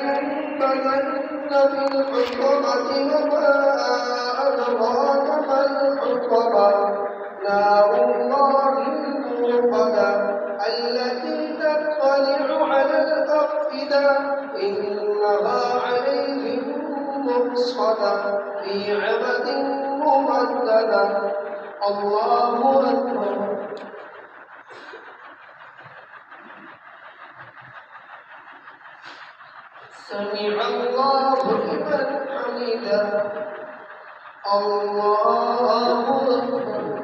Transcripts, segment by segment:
ينبذن في الحطمة وما أدراك ما الحطمة نار الله الموقدة التي تطلع على الأفئدة إنها عليهم مؤصدة في عمد ممددة الله أكبر. سمع الله لمن حمده الله أكبر.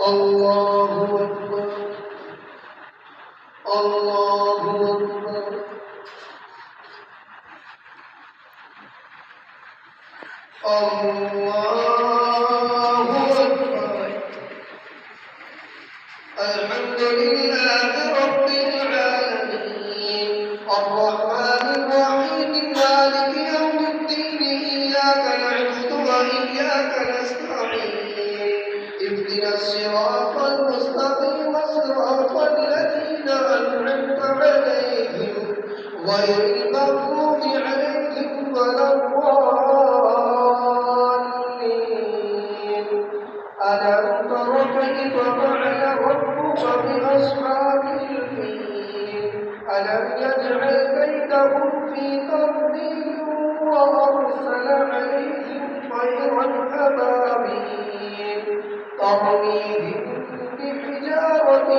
الله أكبر الله أكبر. الله أكبر. الحمد لله رب العالمين الرحمن الرحيم مالك يوم الدين إياك نعبد وإياك نستعين اهدنا الصراط المستقيم صراط الذين أنعمت عليهم غير المغضوب عليهم ولا الضالين. ألم تر كيف فعل ربك بأصحاب الفيل ألم يجعل كيدهم في تضليل وأرسل عليهم طيرا أبابيل ترميهم بحجارة